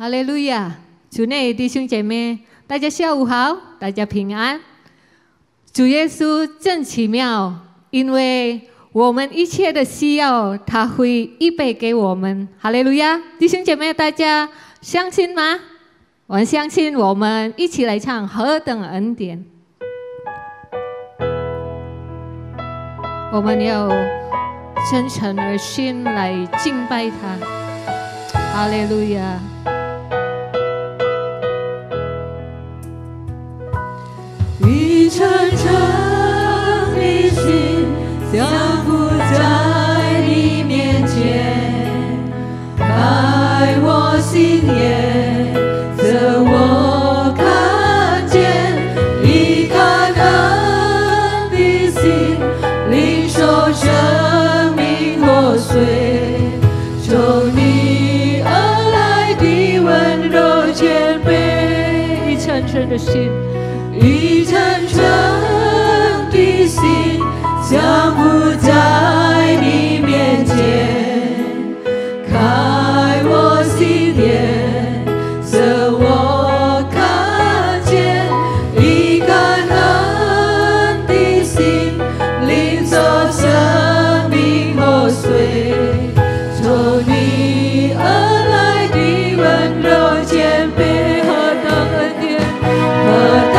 哈利路亚！主内弟兄姐妹，大家下午好，大家平安。主耶稣真奇妙，因为我们一切的需要，他会预备给我们。哈利路亚！弟兄姐妹，大家相信吗？我相信，我们一起来唱《何等恩典》。我们要真诚而心来敬拜他。哈利路亚！一诚诚的心降伏在你面前，开我心眼，则我看见一感恩的心，领受生命活水，从你而来的温柔谦卑，一诚诚的心。一诚诚的心降伏在你面前，开我心眼，使我看见一感恩的心，领受生命活水，从你而来的温柔谦卑，何等恩典，何等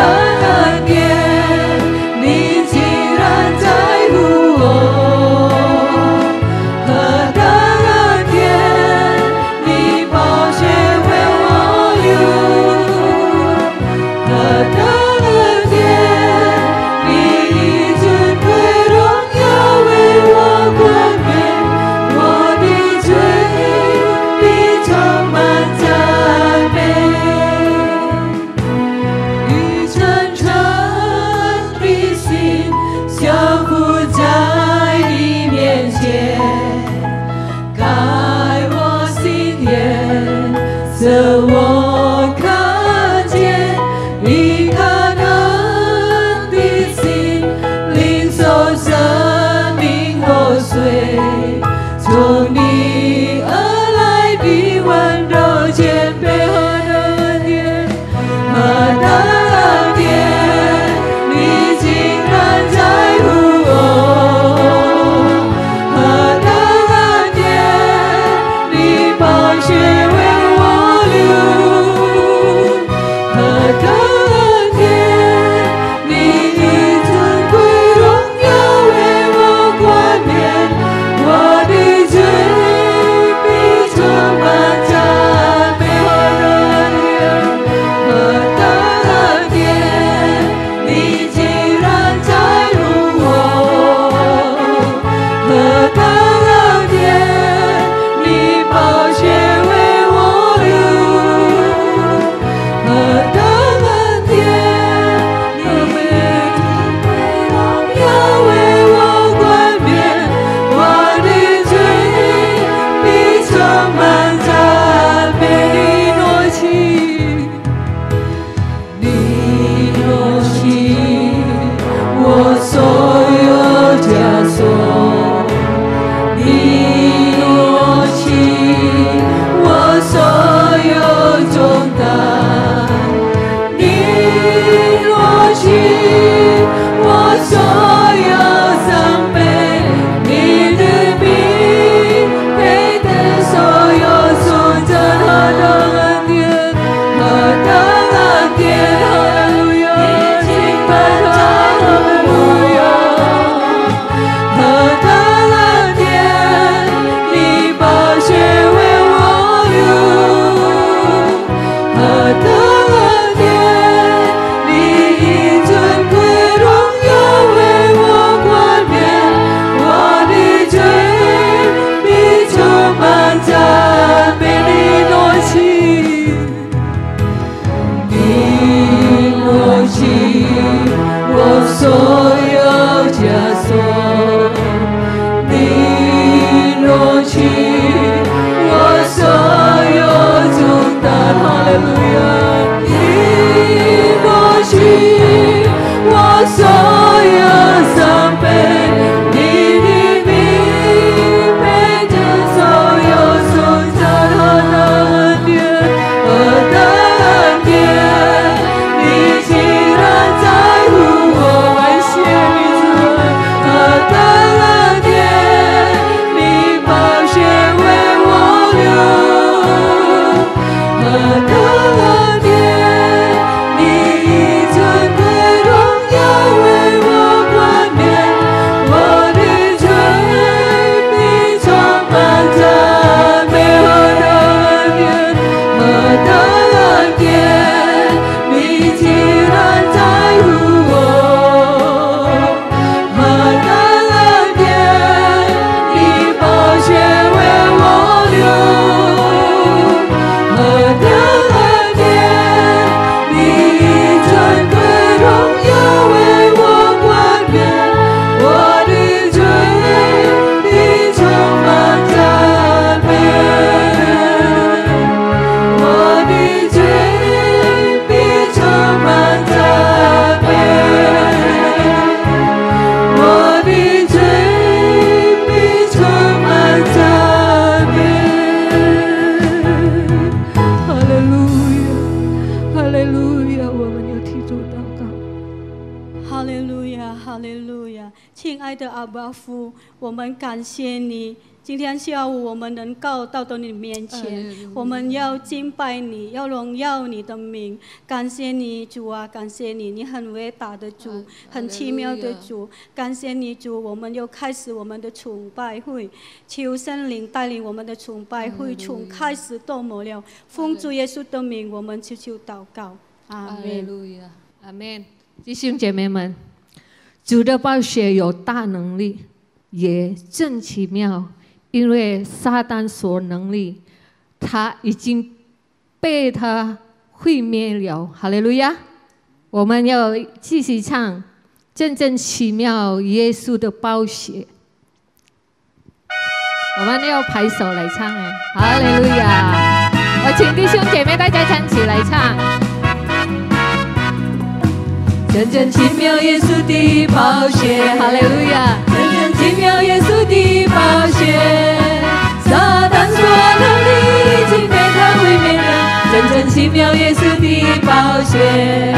路亚，我们要提出祷告。哈利路亚，哈利路亚！亲爱的阿爸父，我们感谢你。今天下午我们能够到你面前，我们要敬拜你，要荣耀你的名。感谢你主啊，感谢你，你很伟大的主，很奇妙的主。感谢你主，我们又开始我们的崇拜会，求圣灵带领我们的崇拜会从开始到末了。奉主耶稣的名，我们求祷告，阿门。阿门。弟兄姐妹们，主的宝血有大能力，也真奇妙。因为撒旦所能力，他已经被他毁灭了。哈利路亚！我们要继续唱真正奇妙耶稣的宝血。我们要拍手来唱啊！哈利路亚！我请弟兄姐妹大家站起来唱。真正奇妙耶稣的宝血，哈利路亚！真正奇妙耶稣的宝血，撒旦所能力已经被他毁灭了。真正奇妙耶稣的宝血，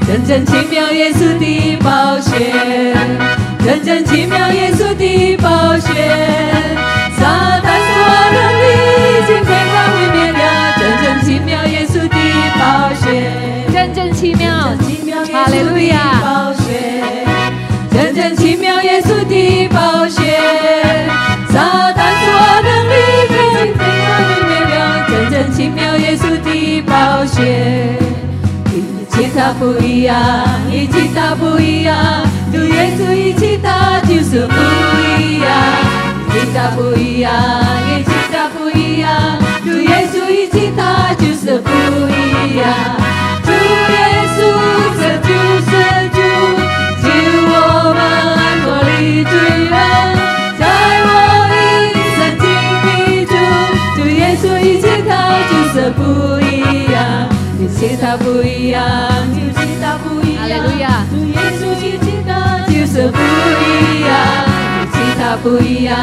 真正奇妙耶稣的宝血，真正奇妙耶稣的宝血，撒旦所能力已经被他毁灭了。真正奇妙耶稣的宝血，真正奇妙。哈利路亚！真正奇妙耶稣的宝血，撒旦所能力已经被他毁灭了。真正奇妙耶稣的宝血，与其他不一样，与其他不一样，主耶稣与其他就是不一样，与其他不一样，与其他不一样，主耶稣与其他就是不一样。主耶稣，这就是主，救我们脱离罪恶，在我一生经历中，主耶稣与其他就是不一样，与其他不一样，与其他不一样，哈利路亚！主耶稣与其他就是不一样，与其他不一样，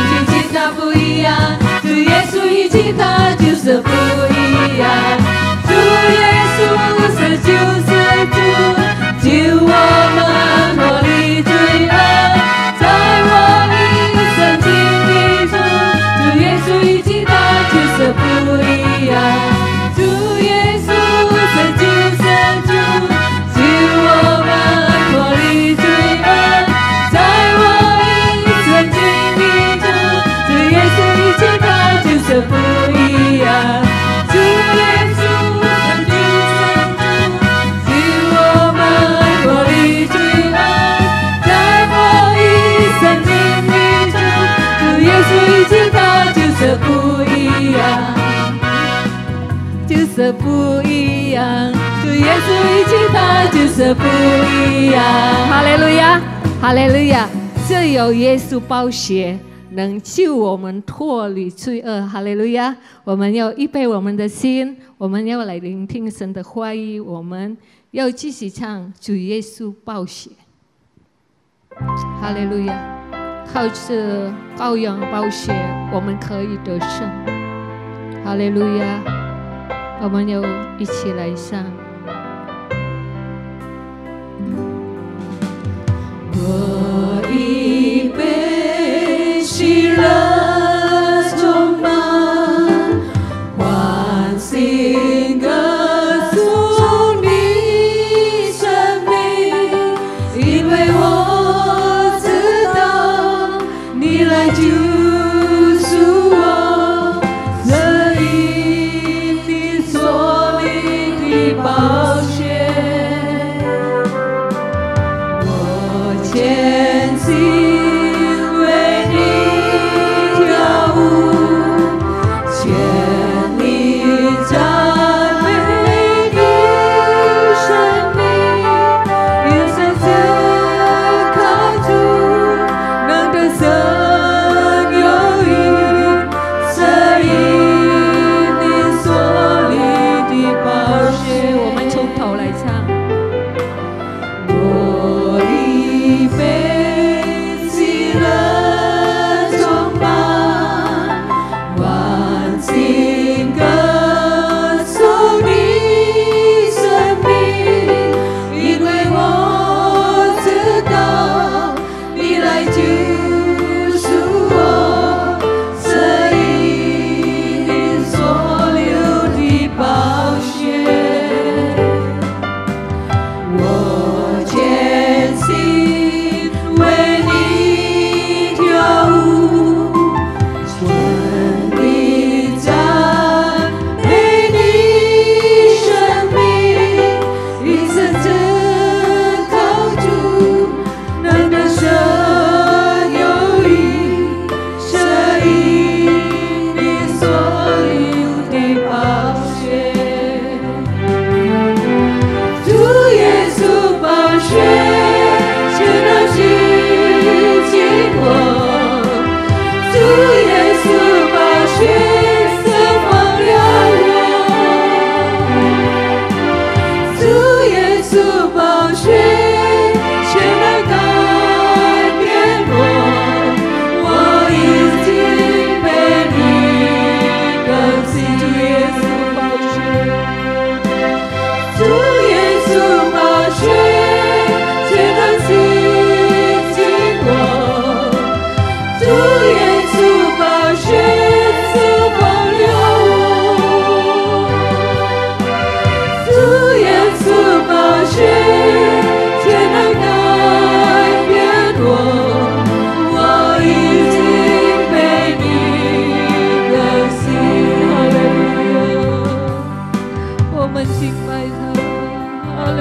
与其他不一样，主耶稣与其他就是不一样。主耶稣是救世主，救我们脱离罪恶，在我一生经历中，主耶稣与其他就是不一样。主耶稣是救世主，救我们脱离罪恶，在我一生经历中，主耶稣与其他就是不一样。主耶稣不一样，就是不一样，主耶稣与其他就是不一样。哈利路亚，哈利路亚！只有耶稣宝血能救我们脱离罪恶。哈利路亚！我们要预备我们的心，我们要来聆听神的话语，我们要继续唱主耶稣宝血。哈利路亚！靠着羔羊宝血，我们可以得胜。哈利路亚！我们要一起来唱。我已被喜乐充满，欢欣歌颂你生命，因为我知道你来救赎我，这因你所立的宝血。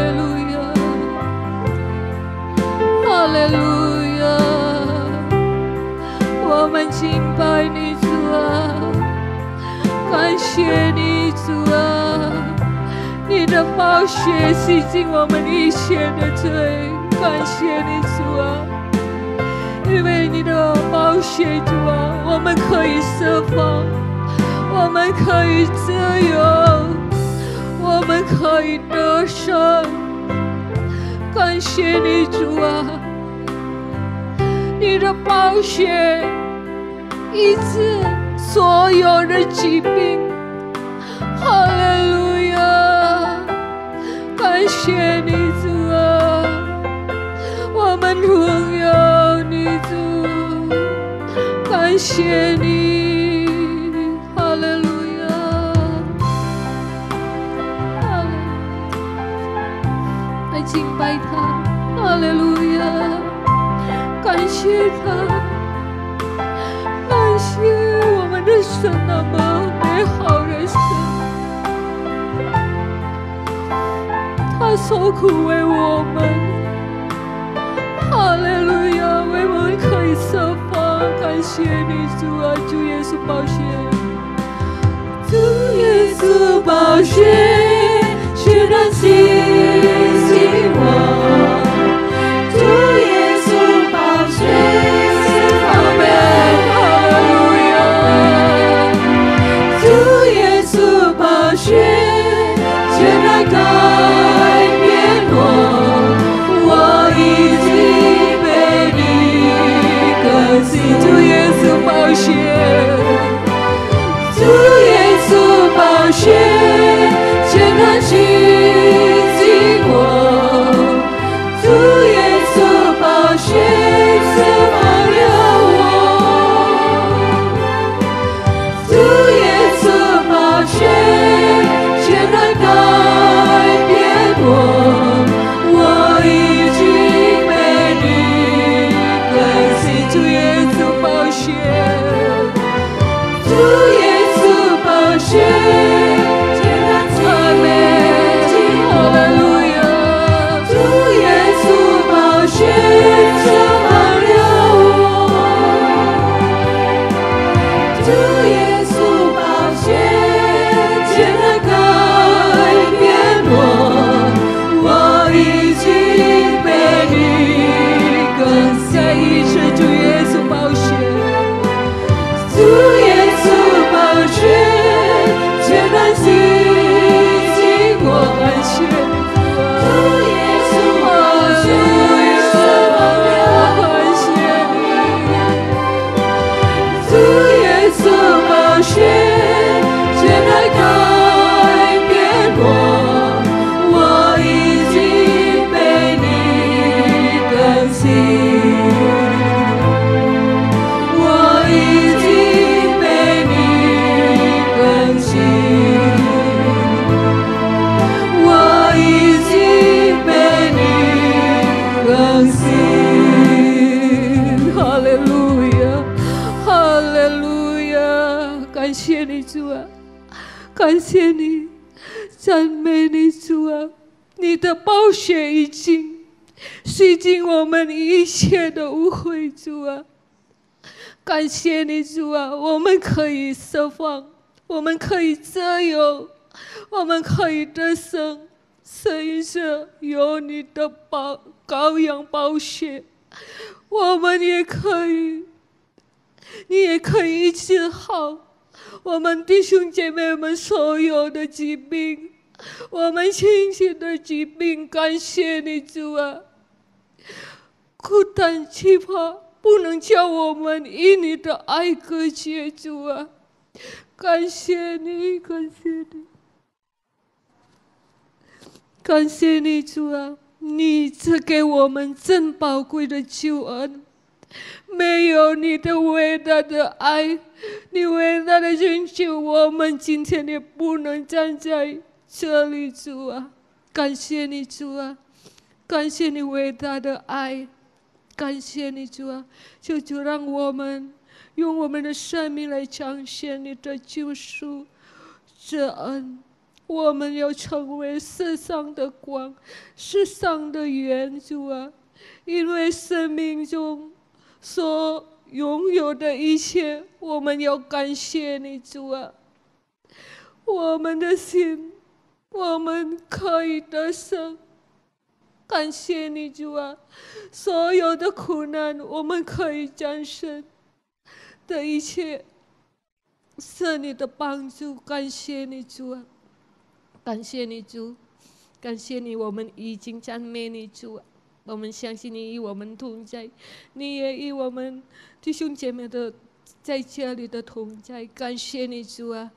利路亚，哈利路亚，我们敬拜你主啊，感谢你主啊，你的宝血洗净我们一切的罪，感谢你主啊，因为你的宝血主啊，我们可以释放，我们可以自由，我们可以得胜，感谢你主啊，你的宝血医治所有的疾病，哈利路亚，感谢你主啊，我们荣耀你主，感谢你，哈利路亚，哈利路亚，来敬拜他，哈利路亚，感谢他。感谢我们的神那么美好的神，他受苦为我们，哈利路亚，为我们可以释放，感谢你主啊，主耶稣宝血，主耶稣宝血血能洗净我，主耶稣宝血。血却能改变我已经被你更新。主耶稣宝血，主耶稣宝血却能洗净我，主耶稣宝血释放了我，主耶稣宝血。我已经被你更新，主耶稣宝血，主耶稣宝血，阿门，哈利路亚，主耶稣宝血释放了我，主耶稣宝血却能改变我已经被你更新，再一次主耶稣宝血，主耶稣宝血却能洗净我，感谢主耶稣宝血释放了，感谢你，主耶稣宝血却能改变我已经被你更新，我已经被你更新，我已经被你更新，哈利路亚，哈利路亚，感谢你主啊，感谢你，赞美你主啊，你的宝血已经洗净我们一切的污秽，主啊，感谢你主啊，我们可以释放，我们可以自由，我们可以得胜，是因着有你的羔羊宝血，我们也可以，你也可以医治好我们弟兄姐妹们所有的疾病，我们亲戚的疾病，感谢你主啊，孤单惧怕不能叫我们因你的爱隔绝，主啊，感谢你，感谢你，感谢你主啊，你赐给我们真宝贵的救恩，没有你的伟大的爱，你伟大的拯救，我们今天也不能站在这里，主啊，感谢你主啊，感谢你伟大的爱，感谢你主啊，就让我们用我们的生命来彰显你的救赎之恩，我们要成为世上的光，世上的盐，主啊，因为生命中所拥有的一切，我们要感谢你，主啊。我们的心，我们可以得胜。感谢你，主啊！所有的苦难，我们可以战胜的一切，是你的帮助。感谢你，主啊！感谢你，主！感谢你，我们已经赞美你，主啊！我们相信你与我们同在，你也与我们弟兄姐妹的在这里的同在。感谢你，主啊！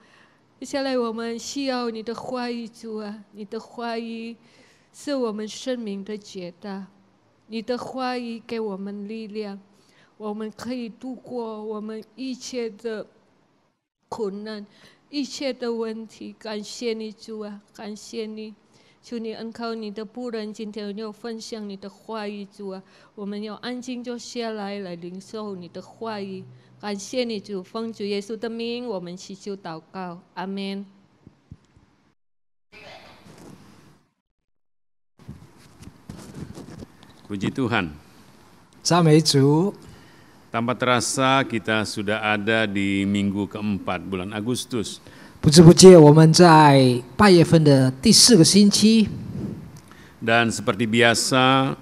接下来我们需要你的话语，主啊！你的话语是我们生命的解答，你的话语给我们力量，我们可以度过我们一切的困难，一切的问题。感谢你，主啊！感谢你，求你恩靠你的仆人，今天要分享你的话语，主啊！我们要安静坐下来领受你的话语。感谢你，主，奉主耶稣的名，我们祈求祷告，阿们。Puji Tuhan. 赞美主。 Tanpa terasa kita sudah ada di minggu keempat bulan Agustus. 不知不觉我们在8月份的第4个星期。 Dan seperti biasa,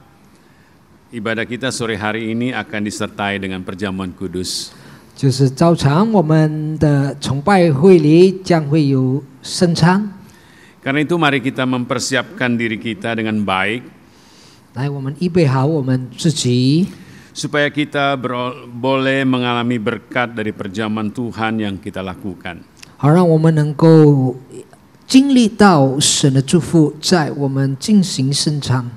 ibadah kita sore hari ini akan disertai dengan perjamuan kudus. 就是照常我们的崇拜会里将会有圣餐。 Karena itu mari kita mempersiapkan diri kita dengan baik. 来，我们预备好我们自己， supaya kita boleh mengalami berkat dari perjamuan Tuhan yang kita lakukan. 好让我们能够经历到神的祝福，在我们进行圣餐。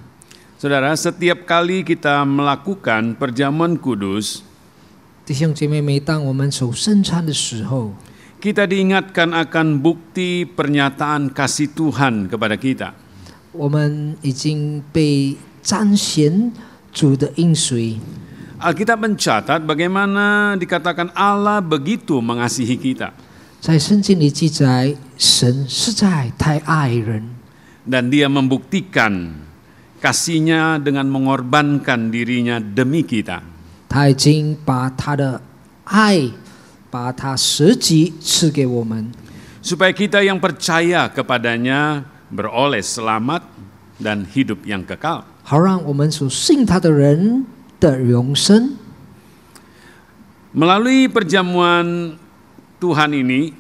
Saudara, setiap kali kita melakukan perjamuan kudus, 弟兄姐妹，每当我们守圣餐的时候， kita diingatkan akan bukti pernyataan kasih Tuhan kepada kita. 我们已经被彰显主的应许。 Alkitab mencatat bagaimana dikatakan Allah begitu mengasihi kita. 在圣经里记载，神实在太爱人， Dan dia membuktikan kasihnya dengan mengorbankan dirinya demi kita. 他已经把他的爱，把他舍己赐给我们， Supaya kita yang percaya kepadanya beroleh selamat dan hidup yang kekal. 好让我们所信他的人的永生。 Melalui perjamuan Tuhan ini,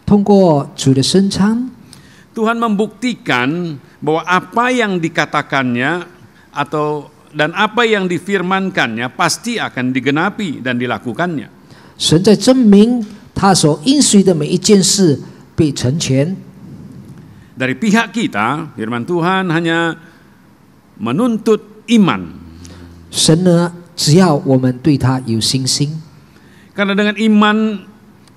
通过主的圣餐， Tuhan membuktikan bahwa apa yang dikatakannya dan apa yang difirmankannya pasti akan digenapi dan dilakukannya. 神在证明他所应许的每一件事被成全。 Dari pihak kita, firman Tuhan hanya menuntut iman. 神呢，只要我们对他有信心， Karena dengan iman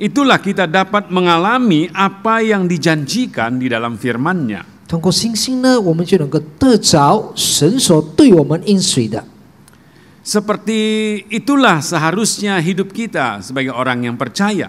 itulah kita dapat mengalami apa yang dijanjikan di dalam firman-Nya. 通过信心呢，我们就能够得着神所对我们应许的。 Seperti itulah seharusnya hidup kita sebagai orang yang percaya.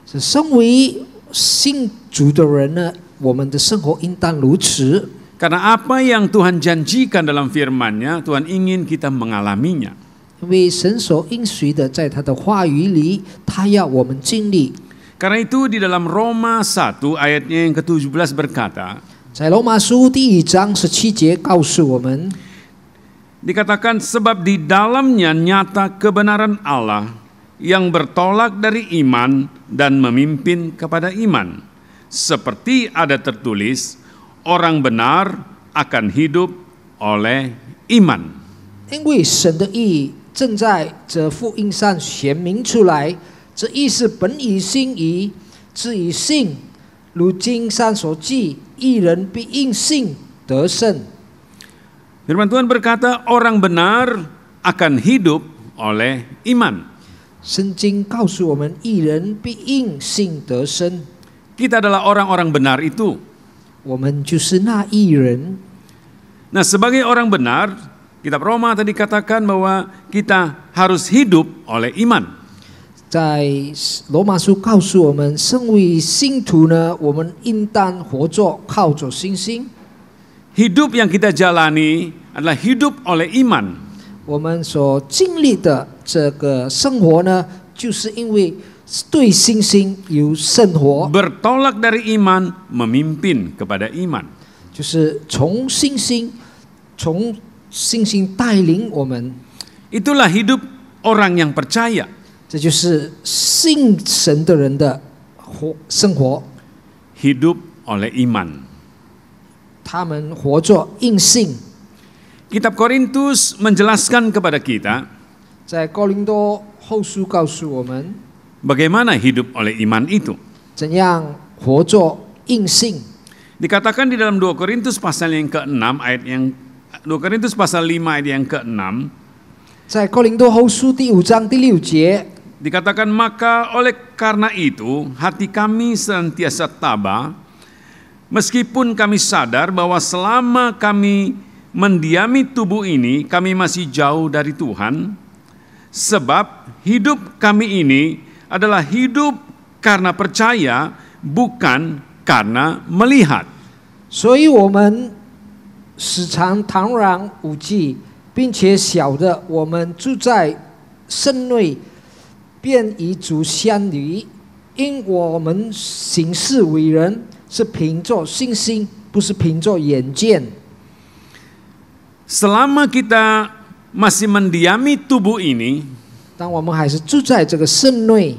身为信主的人呢，我们的生活应当如此。 Karena apa yang Tuhan janjikan dalam firman-Nya, Tuhan ingin kita mengalaminya. 因为神所应许的，在他的话语里，他要我们经历。 Karena itu di dalam Roma 1 ayatnya yang ke-17 berkata, 在罗马书第1章17节告诉我们， dikatakan sebab di dalamnya nyata kebenaran Allah yang bertolak dari iman dan memimpin kepada iman. Seperti ada tertulis, orang benar akan hidup oleh iman. 因为神的义正在这福音上显明出来，这义是本以信义，至以信。如经上所记，义人必因信得胜。 Firman Tuhan berkata, orang benar akan hidup oleh iman. 圣经告诉我们，义人必因信得生。 Kita adalah orang-orang benar itu. 我们就是那义人。 Nah, sebagai orang benar, kitab Roma tadi katakan bahwa kita harus hidup oleh iman. 在罗马书告诉我们，身为信徒呢，我们应当活着靠着信心。 Hidup yang kita jalani adalah hidup oleh iman. 我们所经历的这个生活呢，就是因为对信心有生活， Bertolak dari iman, memimpin kepada iman. 就是从信心带领我们， Itulah hidup orang yang percaya. 这就是信神的人的生活。 Hidup oleh iman. 他们活着因信。 Kitab Korintus menjelaskan kepada kita 在哥林多后书告诉我们， bagaimana hidup oleh iman itu. 怎样活着因信。 Dikatakan di dalam 2 Korintus pasal yang ke-6 ayat yang 2 Korintus pasal 5 ayat yang ke-6, 在哥林多后书第5章第6节， dikatakan maka oleh karena itu hati kami senantiasa tabah meskipun kami sadar bahwa selama kami mendiami tubuh ini kami masih jauh dari Tuhan, sebab hidup kami ini adalah hidup karena percaya bukan karena melihat. 所以我们时常坦然无惧，并且晓得我们住在圣内，便与主相离。因我们行事为人是凭着信心，不是凭着眼见。 Selama kita masih mendiami tubuh ini, 当我们还是住在这个圣内，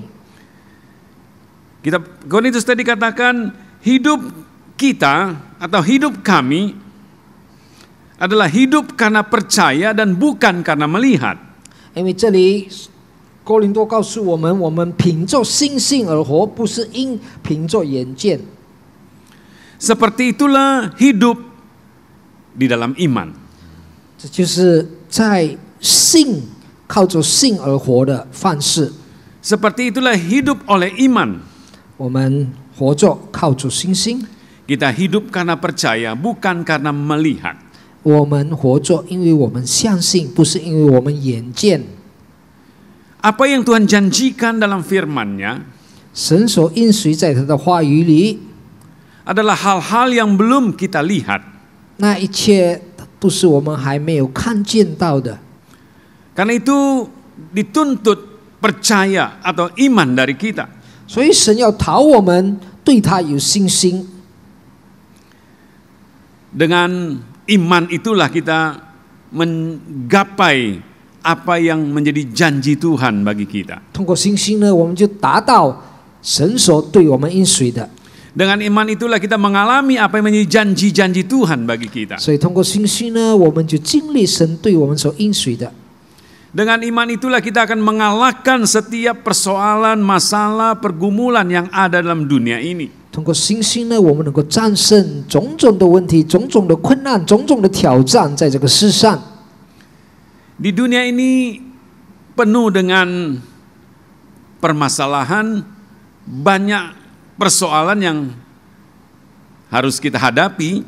kita Korintus tadi katakan hidup kita atau hidup kami adalah hidup karena percaya dan bukan karena melihat. 因为这里哥林多告诉我们，我们凭着信心而活，不是凭着眼见。 Seperti itulah hidup di dalam iman. 这就是在信靠着信而活的方式。 Seperti itulah hidup oleh iman. 我们活着靠着信心， Kita hidup karena percaya bukan karena melihat. 我们活着因为我们相信，不是因为我们眼见。 Apa yang Tuhan janjikan dalam firman-Nya 神所应许在他的话语里， adalah hal-hal yang belum kita lihat. 那一切都是我们还没有看见到的。 Karena itu dituntut percaya atau iman dari kita. 所以神要讨我们对他有信心。 Dengan iman itulah kita menggapai apa yang menjadi janji Tuhan bagi kita. 通过信心呢，我们就达到神所对我们应许的。 Dengan iman itulah kita mengalami apa yang menjadi janji-janji Tuhan bagi kita. 所以通过信心呢，我们就经历神对我们所应许的。 Dengan iman itulah kita akan mengalahkan setiap persoalan, masalah, pergumulan yang ada dalam dunia ini. 通过信心呢，我们能够战胜种种的问题、种种的困难、种种的挑战，在这个世上。 Di dunia ini penuh dengan permasalahan, banyak persoalan yang harus kita hadapi.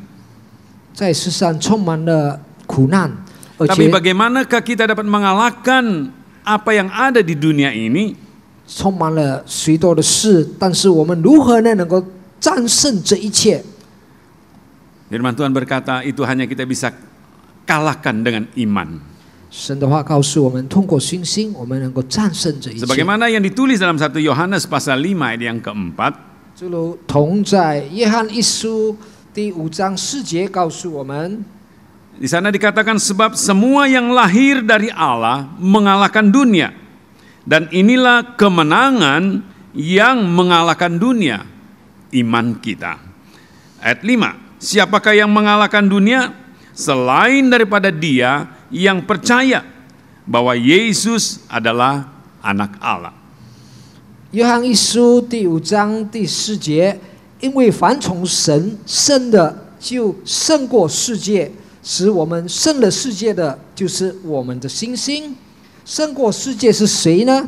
在世上充满了苦难，而 Tapi 且 bagaimanakah kita dapat mengalahkan apa yang ada di dunia ini? 充满了许多的事，但是我们如何呢能够战胜这一切？ Firman Tuhan berkata itu hanya kita bisa kalahkan dengan iman. 神的话告诉我们，通过信心，我们能够战胜这一切。 Sebagaimana yang ditulis dalam 1 Yohanes pasal 5 ayat yang keempat, 就如同在约翰一书第5章4节告诉我们， di sana dikatakan sebab semua yang lahir dari Allah mengalahkan dunia. Dan inilah kemenangan yang mengalahkan dunia, iman kita. Ayat 5, siapakah yang mengalahkan dunia? Selain daripada dia yang percaya bahwa Yesus adalah anak Allah. 约翰一书第5章第4节，因为凡从神生的，就胜过世界；使我们胜了世界的，就是我们的信心。胜过世界是谁呢？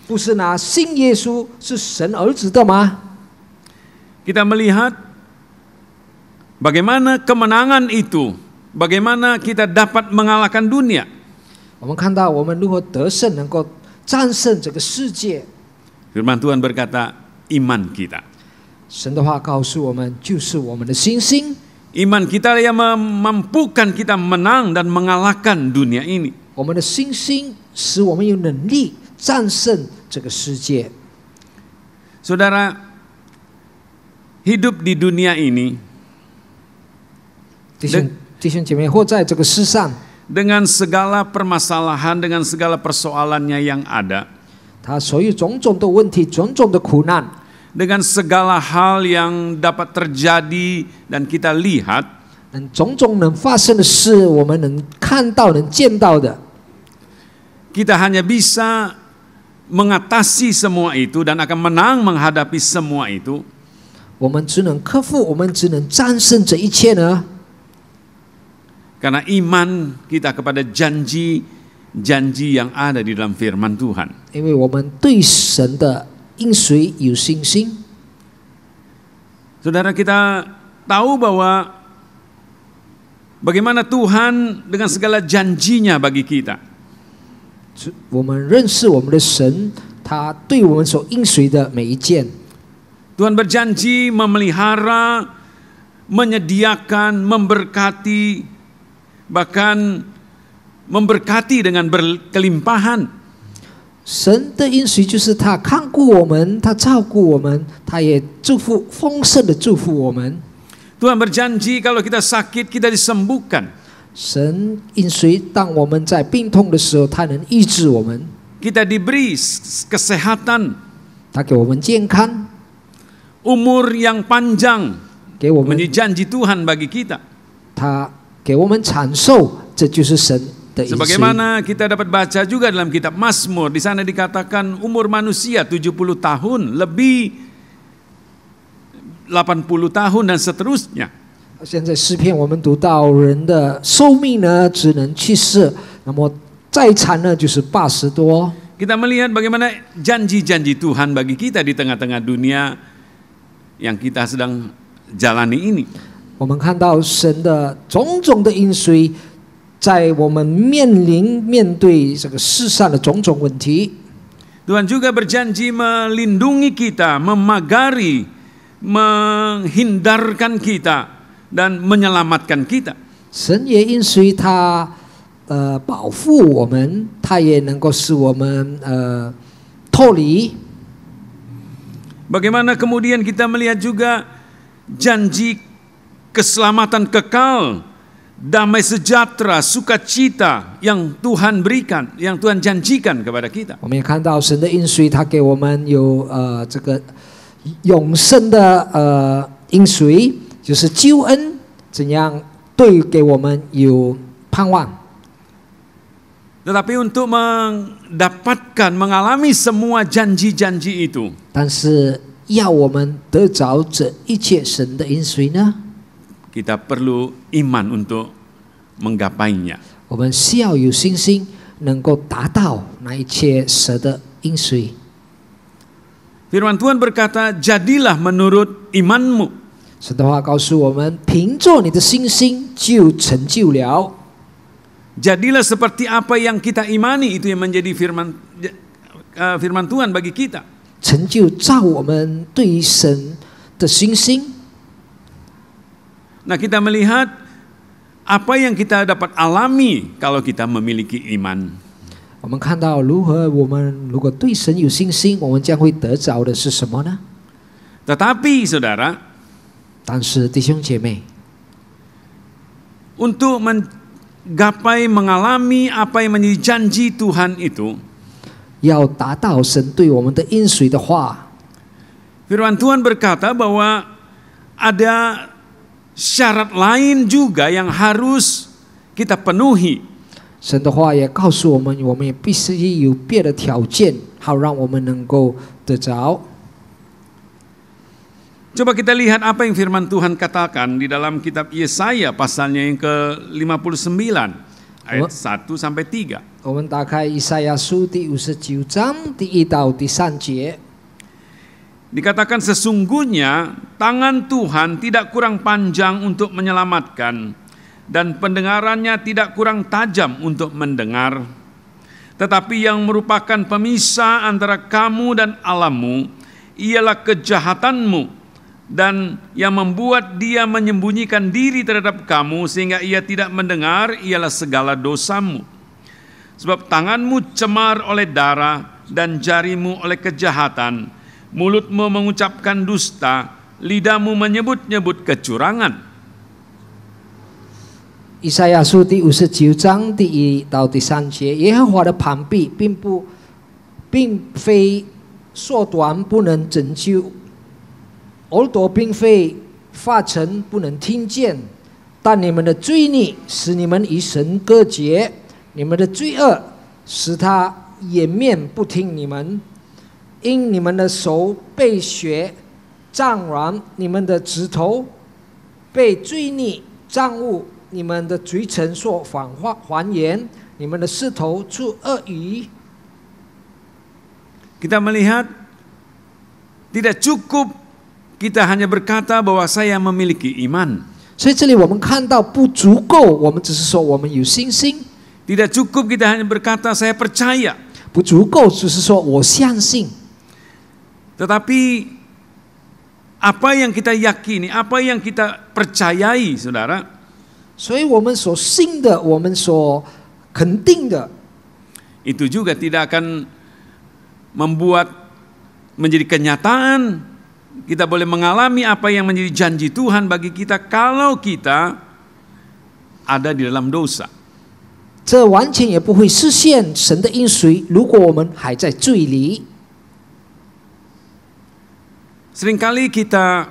不是那信耶稣是神儿子的吗？ Kita melihat bagaimana kemenangan itu, bagaimana kita dapat mengalahkan dunia. 我们看到我们如何得胜，能够战胜这个世界。Firman Tuhan berkata, iman kita. 神的话告诉我们，就是我们的信心。 Iman kita yang memampukan kita menang dan mengalahkan dunia ini. 我们的信心使我们有能力战胜这个世界。 Saudara, hidup di dunia ini 弟兄姐妹，或在这个世上， dengan segala permasalahan, dengan segala persoalannya yang ada, 他所有种种的问题、种种的苦难， dengan segala hal yang dapat terjadi dan kita lihat, 种种能发生的事，我们能看到、能见到的， kita hanya bisa mengatasi semua itu dan akan menang menghadapi semua itu 我们只能克服，我们只能战胜这一切呢？ karena iman kita kepada janji-janji yang ada di dalam firman Tuhan. 因为我们对神的应许有信心。 Saudara, kita tahu bahwa bagaimana Tuhan dengan segala janjinya bagi kita. 我们认识我们的神，他对我们所应许的每一件。 Tuhan berjanji memelihara, menyediakan, memberkati, bahkan memberkati dengan berkelimpahan. 神的应许就是他看顾我们，他照顾我们，他也祝福丰盛的祝福我们。 Tuhan berjanji kalau kita sakit kita disembuhkan. 神应许当我们在病痛的时候，他能医治我们， Kita diberi kesehatan, 他给我们健康， umur yang panjang, 给我们 menjadi janji Tuhan bagi kita. 他给我们长寿，这就是神的应许。 Sebagaimana kita dapat baca juga dalam kitab Mazmur, di sana dikatakan umur manusia 70 tahun, lebih 80 tahun dan seterusnya. 现在诗篇我们读到人的寿命呢，只能去世，那么再长呢就是80多。 Kita melihat bagaimana janji-janji Tuhan bagi kita di tengah-tengah dunia yang kita sedang jalani ini. 我们看到神的种种的应许，在我们面对这个世上的种种问题。 Tuhan juga berjanji melindungi kita, memagari, menghindarkan kita, dan menyelamatkan kita. 神也应许他保护我们，他也能够使我们脱离。 Bagaimana kemudian kita melihat juga janji keselamatan kekal, damai sejahtera, sukacita yang Tuhan berikan, yang Tuhan janjikan kepada kita. 我们也看到神的应许，他给我们有这个永生的应许，就是救恩，怎样对给我们有盼望。 Tetapi untuk mendapatkan, mengalami semua janji-janji itu, 但是要我们得着这一切神的应许呢， kita perlu iman untuk menggapainya. 我们需要有信心，能够达到那一切神的应许。 Firman Tuhan berkata, jadilah menurut imanmu. 神的话告诉我们，凭着你的信心就成就了。 Jadilah seperti apa yang kita imani, itu yang menjadi firman Tuhan bagi kita. 成就照我们对于神的信心。 Nah, kita melihat apa yang kita dapat alami kalau kita memiliki iman. 我们看到如何，我们如果对神有信心，我们将会得着的是什么呢？ Tetapi saudara, 但是弟兄姐妹， untuk menggapai, mengalami apa yang menjadi janji Tuhan itu, 要达到神对我们的应许的话， firman Tuhan berkata bahwa ada syarat lain juga yang harus kita penuhi. 神的话也告诉我们，我们也必须有别的条件，好让我们能够得着。 Coba kita lihat apa yang firman Tuhan katakan di dalam kitab Yesaya pasalnya yang ke-59 ayat 1 sampai 3. 我们打开以赛亚书第59章第1到第3节。 Dikatakan sesungguhnya tangan Tuhan tidak kurang panjang untuk menyelamatkan dan pendengarannya tidak kurang tajam untuk mendengar. Tetapi yang merupakan pemisah antara kamu dan Allahmu ialah kejahatanmu, dan yang membuat dia menyembunyikan diri terhadap kamu sehingga ia tidak mendengar ialah segala dosamu. Sebab tanganmu cemar oleh darah dan jarimu oleh kejahatan, mulutmu mengucapkan dusta, lidahmu menyebut-nyebut kecurangan. 以赛亚书第59章第1到第3节，耶和华的膀臂并非缩短不能拯救，耳朵并非发沉不能听见，但你们的罪孽使你们与神隔绝，你们的罪恶使他掩面不听你们，因你们的手被血沾染，你们的指头被罪孽沾污，你们的嘴唇说谎言，你们的舌头出恶语。 Kita melihat tidak cukup kita hanya berkata bahwa saya memiliki iman. 所以这里我们看到不足够，我们只是说我们有信心。 Tidak cukup kita hanya berkata saya percaya. 不足够，只是说我相信。 Tetapi apa yang kita yakini, apa yang kita percayai, saudara, 所以我们所信的，我们所肯定的， itu juga tidak akan membuat menjadi kenyataan. Kita boleh mengalami apa yang menjadi janji Tuhan bagi kita kalau kita ada di dalam dosa. 这完全也不会实现神的应许。如果我们还在罪里， Seringkali kita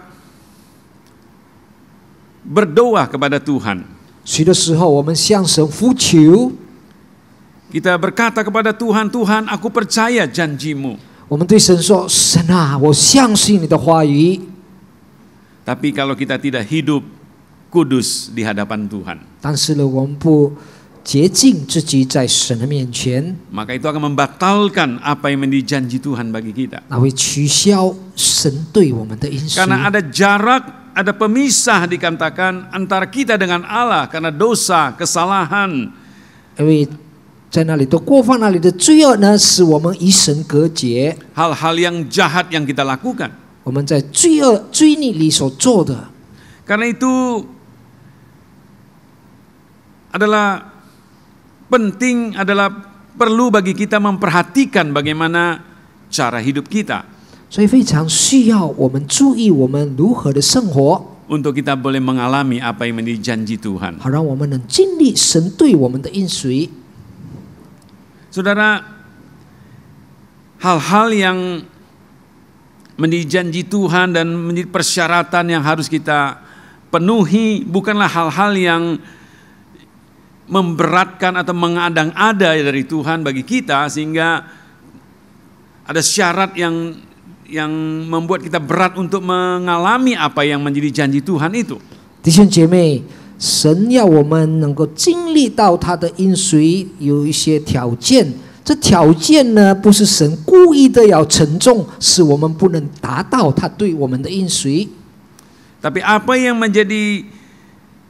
berdoa kepada Tuhan. 许多时候我们向神呼求， Kita berkata kepada Tuhan, Tuhan, aku percaya janjimu. 我们对神说：“神啊，我相信你的话语。” Tapi kalau kita tidak hidup kudus di hadapan Tuhan, 但是呢，我们不洁净自己在神的面前， maka itu akan membatalkan apa yang menjadi janji Tuhan bagi kita. 那会取消神对我们的应许。 Karena ada jarak, ada pemisah dikatakan antara kita dengan Allah karena dosa, kesalahan. 因为在那里的过犯，那里的罪恶呢，使我们与神隔绝。 Hal-hal yang jahat yang kita lakukan. 我们在罪孽里所做的， Karena itu adalah penting, adalah perlu bagi kita memperhatikan bagaimana cara hidup kita. 所以非常需要我们注意我们如何的生活， Untuk kita boleh mengalami apa yang menjadi janji Tuhan. 好让我们能经历神对我们的应许。 Saudara, hal-hal yang menjadi janji Tuhan dan menjadi persyaratan yang harus kita penuhi bukanlah hal-hal yang memberatkan atau mengadang-ada dari Tuhan bagi kita sehingga ada syarat yang membuat kita berat untuk mengalami apa yang menjadi janji Tuhan itu. 弟兄姐妹，神要我们能够经历到他的应许，有一些条件。这条件呢，不是神故意的要沉重，使我们不能达到他对我们的应许。 Tapi apa yang menjadi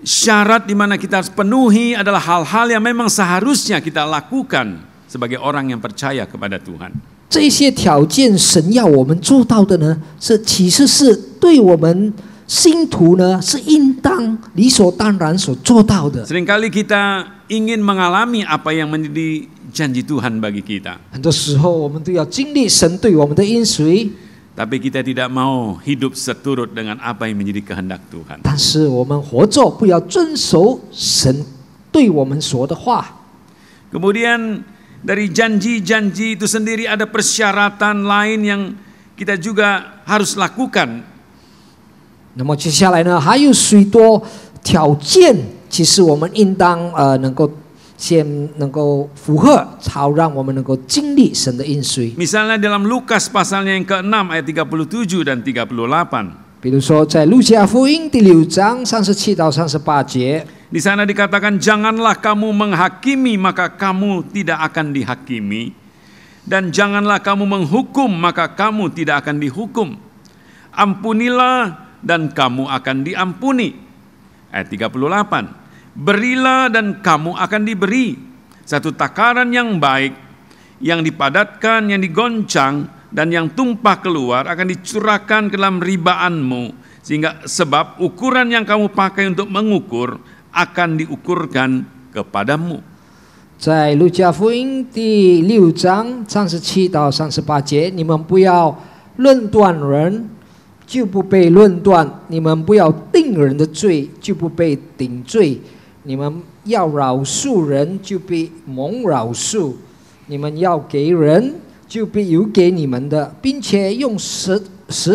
syarat di mana kita harus penuhi adalah hal-hal yang memang seharusnya kita lakukan sebagai orang yang percaya kepada Tuhan. 这些条件，神要我们做到的呢，其实是对我们信徒呢是应当理所当然所做到的。 Seringkali kita ingin mengalami apa yang menjadi janji Tuhan bagi kita. 很多时候，我们都要经历神对我们的应许， Tapi kita tidak mau hidup seturut dengan apa yang menjadi kehendak Tuhan. 但是我们活着不要遵守神对我们说的话。 Kemudian dari janji-janji itu sendiri ada persyaratan lain yang kita juga harus lakukan. 那么接下来呢，还有许多条件，其实我们应当能够先能够符合，好让我们能够经历神的应许。 Misalnya dalam Lukas pasalnya yang ke-6 ayat 37 dan 38. 比如说，在路加福音第6章37到38节， Di sana dikatakan, janganlah kamu menghakimi maka kamu tidak akan dihakimi, dan janganlah kamu menghukum maka kamu tidak akan dihukum. Ampunilah dan kamu akan diampuni. Ayat 38. Berilah dan kamu akan diberi. Satu takaran yang baik, yang dipadatkan, yang digoncang, dan yang tumpah keluar akan dicurahkan ke dalam ribaanmu, sehingga sebab ukuran yang kamu pakai untuk mengukur akan diukurkan kepadamu. 在路加福音第6章37到38节，你们不要论断人，就不被论断；你们不要定人的罪，就不被定罪；你们要饶恕人，就必蒙饶恕；你们要给人，就必有给你们的，并且用十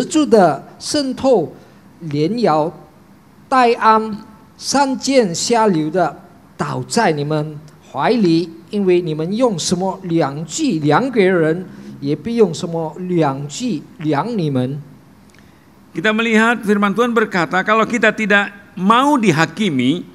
足的渗透、连摇、带安、3箭下流的倒在你们怀里，因为你们用什么量具量给人，也必用什么量具量你们。 Kita melihat firman Tuhan berkata, kalau kita tidak mau dihakimi,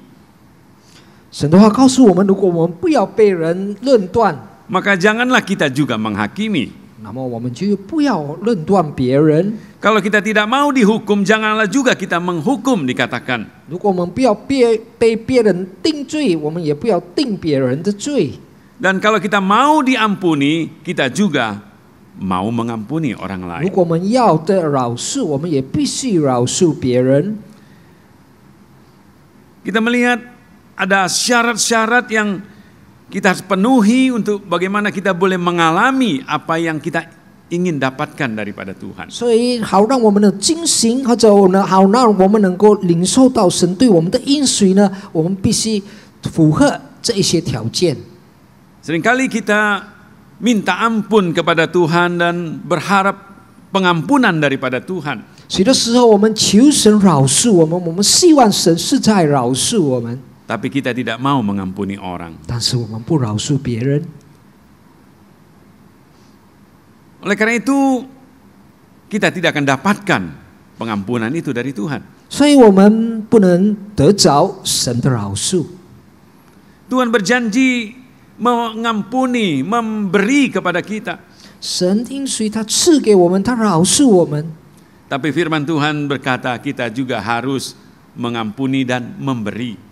神的话告诉我们，如果我们不要被人论断， maka janganlah kita juga menghakimi. 那么我们就不要论断别人。 Kalau kita tidak mau dihukum, janganlah juga kita menghukum, dikatakan. 如果我们不要被别人定罪，我们也不要定别人的罪。 Dan kalau kita mau diampuni, kita juga mau mengampuni orang 如 lain. 果我们要的饶恕，我们也必须饶恕别人。 Kita melihat ada syarat-syarat yang kita harus penuhi untuk bagaimana kita boleh mengalami apa yang kita ingin dapatkan daripada Tuhan. 所以，好让我们的精行，或者好让我们能够领受到神对我们的应许呢，我们必须符合这一些条件。 Seringkali kita minta ampun kepada Tuhan dan berharap pengampunan daripada Tuhan. 许多时候，我们求神饶恕我们，我们希望神是在饶恕我们， Tapi kita tidak mau mengampuni orang. 但是我们不饶恕别人。 Oleh karena itu, kita tidak akan dapatkan pengampunan itu dari Tuhan. 所以我们不能得着神的饶恕。 Tuhan berjanji mengampuni, memberi kepada kita. 神应许他赐给我们，他饶恕我们。 Tapi firman Tuhan berkata kita juga harus mengampuni dan memberi.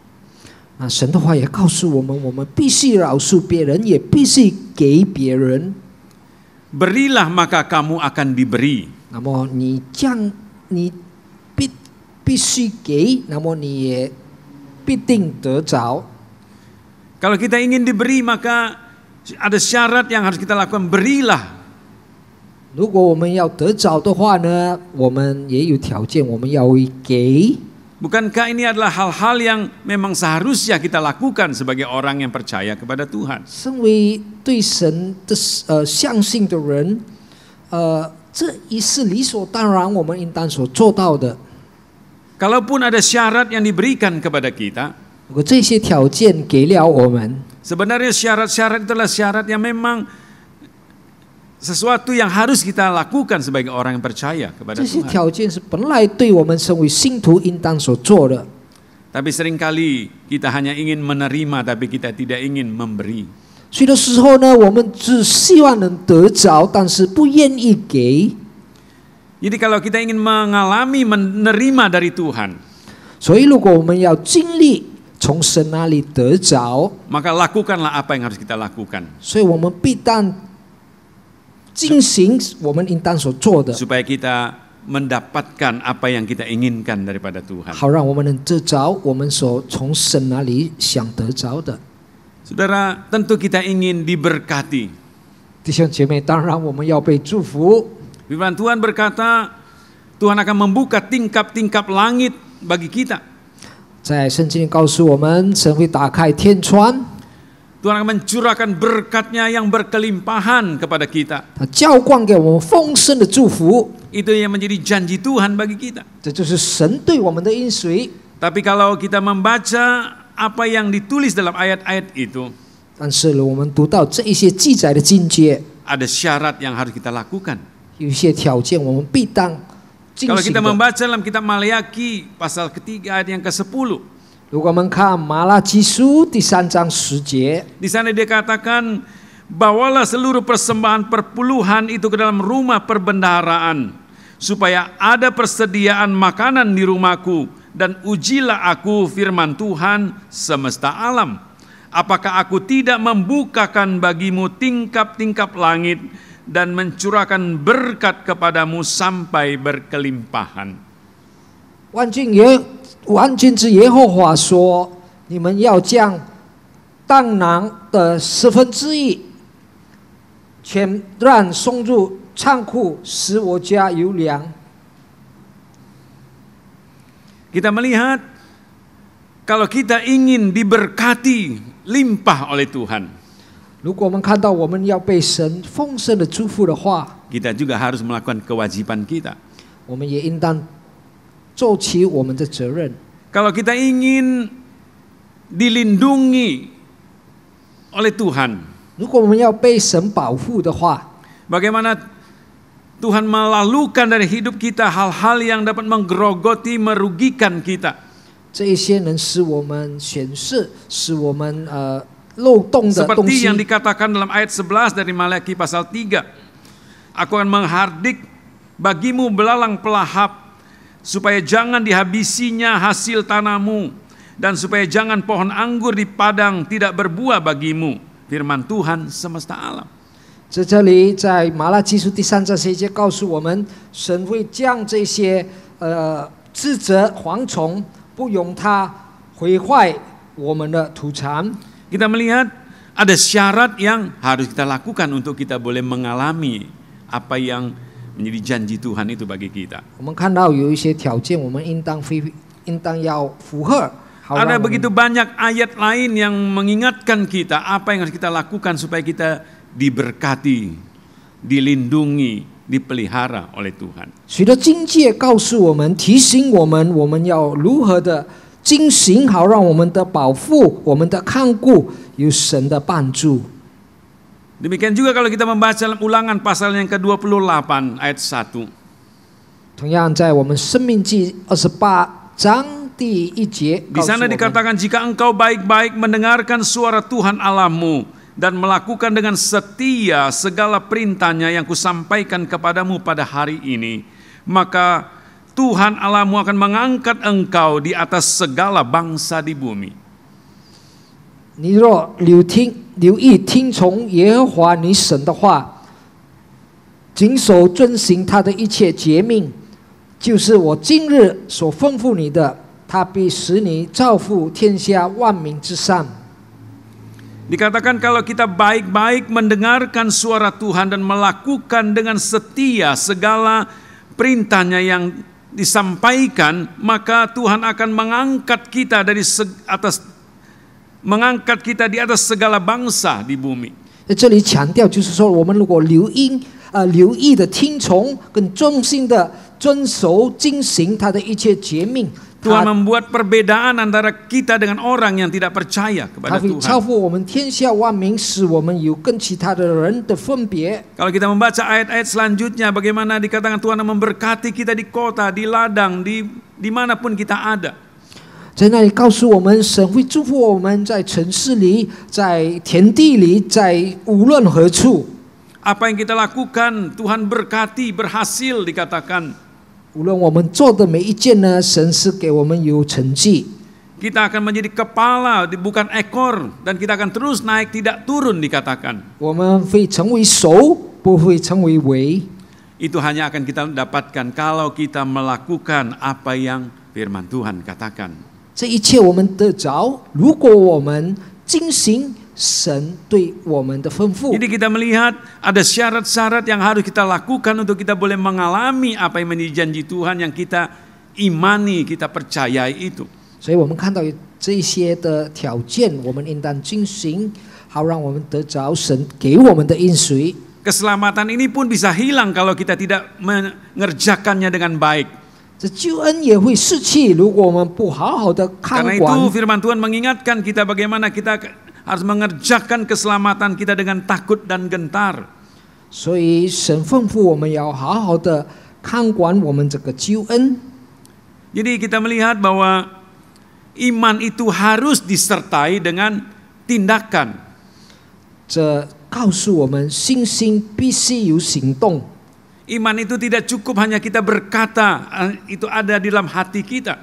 那神的话也告诉我们，我们必须饶恕别人，也必须给别人。 Berilah maka kamu akan diberi. 那么你必须给，那么你也必定得着。 Kalau kita ingin diberi, maka ada syarat yang harus kita lakukan. Berilah. 如果我们要得着的话呢，我们也有条件，我们要给。 Bukankah ini adalah hal-hal yang memang seharusnya kita lakukan sebagai orang yang percaya kepada Tuhan? 身为对神的相信的人，这一是理所当然，我们应当所做到的。 Kalaupun ada syarat yang diberikan kepada kita, 如果这些条件给了我们， sebenarnya syarat-syarat itulah syarat yang memang sesuatu yang harus kita lakukan sebagai orang yang percaya kepada 这些 Tuhan. 条件是本来对我们身为信徒应当所做的。 Tapi seringkali kita hanya ingin menerima, tapi kita tidak ingin memberi. 许多时候呢，我们只希望能得着，但是不愿意给。 Jadi kalau kita ingin mengalami menerima dari Tuhan, 所以，如果我们要经历从神那里得着， maka lakukanlah apa yang harus kita lakukan 所以我们必当进行我们应当所做的， supaya kita mendapatkan apa yang kita inginkan daripada Tuhan. 好让我们能得着我们所从神那里想得着的。 Saudara, tentu kita ingin diberkati. 弟兄姐妹，当然我们要被祝福。 Firman Tuhan berkata, Tuhan akan membuka tingkap-tingkap langit bagi kita. 在圣经里告诉我们，神会打开天窗， Tuhan akan mencurahkan berkat-Nya yang berkelimpahan kepada kita. 他浇灌给我们丰盛的祝福， Itu yang menjadi janji Tuhan bagi kita. 这就是神对我们的应许。 Tapi kalau kita membaca apa yang ditulis dalam ayat-ayat itu, 但是我们读到这一些记载的境界， ada syarat yang harus kita lakukan. 有一些条件我们必当进 Kalau 行 kita 的。 membaca dalam kitab Maleakhi pasal ketiga ayat yang ke-10, 如果我们看马拉基书第3章10节， di sana dia katakan, bawalah seluruh persembahan perpuluhan itu ke dalam rumah perbendaharaan, supaya ada persediaan makanan di rumahku, dan ujilah aku firman Tuhan semesta alam. apakah aku tidak membukakan bagimu tingkap-tingkap langit dan mencurahkan berkat kepadamu sampai berkelimpahan. 万军之耶和华说：你们要将当囊的1/4全然送入仓库，使我家有粮。 Kita melihat kalau kita ingin diberkati limpah oleh Tuhan, 如果我们看到我们要被神丰盛的祝福的话， kita juga harus melakukan kewajiban kita. 我们也应当做起我们的责任。 Kalau kita ingin dilindungi oleh Tuhan, 如果我们要被神保护的话， bagaimana Tuhan melalukan dari hidup kita hal-hal yang dapat menggerogoti, merugikan kita. 这一些能使我们显示，使我们漏洞的东 Seperti 西 yang， dikatakan dalam ayat 11 dari Malaki pasal 3. Aku akan menghardik bagimu belalang pelahap, supaya jangan dihabisinya hasil tanahmu, dan supaya jangan pohon anggur di padang tidak berbuah bagimu. Firman Tuhan semesta alam. 在这里，在马拉基书第3章7节告诉我们，神会将这些自责蝗虫，不容它毁坏我们的土产。 Kita melihat ada syarat yang harus kita lakukan untuk kita boleh mengalami apa yang menjadi janji Tuhan itu bagi kita. 我们看到有一些条件，我们应当要符合。 Ada begitu banyak ayat lain yang mengingatkan kita apa yang harus kita lakukan supaya kita diberkati, dilindungi, dipelihara oleh Tuhan. 许多经诫告诉我们，提醒我们，我们要如何的精行，好让我们的保护、我们的看顾有神的帮助。 Demikian juga kalau kita membaca dalam Ulangan pasal yang ke-28 ayat 1. 同样，在我们申命记28章第1节， Di sana dikatakan, jika engkau baik-baik mendengarkan suara Tuhan Allahmu dan melakukan dengan setia segala perintahnya yang kusampaikan kepadamu pada hari ini, maka Tuhan Allahmu akan mengangkat engkau di atas segala bangsa di bumi. 你若留意听从耶和华你神的话，谨守遵行他的一切诫命，就是我今日所吩咐你的，他必使你造福天下万民之上。 Dikatakan kalau kita baik-baik mendengarkan suara Tuhan dan melakukan dengan setia segala perintahnya yang disampaikan, maka Tuhan akan mengangkat kita mengangkat kita di atas segala bangsa di bumi. 在这里强调就是说，我们如果留意的听从，跟忠心的遵守遵行他的一切诫命， Tuhan membuat perbedaan antara kita dengan orang yang tidak percaya 他 kepada 会超 Tuhan. 乎我们天下万民，使我们有跟其他的人的分别。 Kalau kita membaca ayat-ayat selanjutnya, bagaimana dikatakan Tuhan memberkati kita di kota, di ladang, dimanapun kita ada. 在那里告诉我们，神会祝福我们在城市里，在田地里，在无论何处。 Apa yang kita lakukan, Tuhan berkati, berhasil dikatakan. 无论我们做的每一件呢，神是给我们有成绩。 Kita akan menjadi kepala, bukan ekor, dan kita akan terus naik, tidak turun dikatakan. 我们会成为首，不会成为尾。 Itu hanya akan kita dapatkan kalau kita melakukan apa yang firman Tuhan katakan. 这一切我们得着，如果我们遵行神对我们的吩咐。 Jadi kita melihat ada syarat-syarat yang harus kita lakukan untuk kita boleh mengalami apa yang menjadi janji Tuhan yang kita imani, kita percayai itu. 所以我们看到这一些的条件，我们应当遵行，好让我们得着神给我们的应许。 Keselamatan ini pun bisa hilang kalau kita tidak mengerjakannya dengan baik. 这救恩也会逝去，如果我们不好好的看 Karena itu 管。 firman Tuhan mengingatkan kita bagaimana kita harus mengerjakan keselamatan kita dengan takut dan gentar. 所以神吩咐我们要好好的看管我们这个救恩。 Jadi kita melihat bahwa iman itu harus disertai dengan tindakan. 这告诉我们，信心必须有行动。 Iman itu tidak cukup hanya kita berkata, itu ada di dalam hati kita.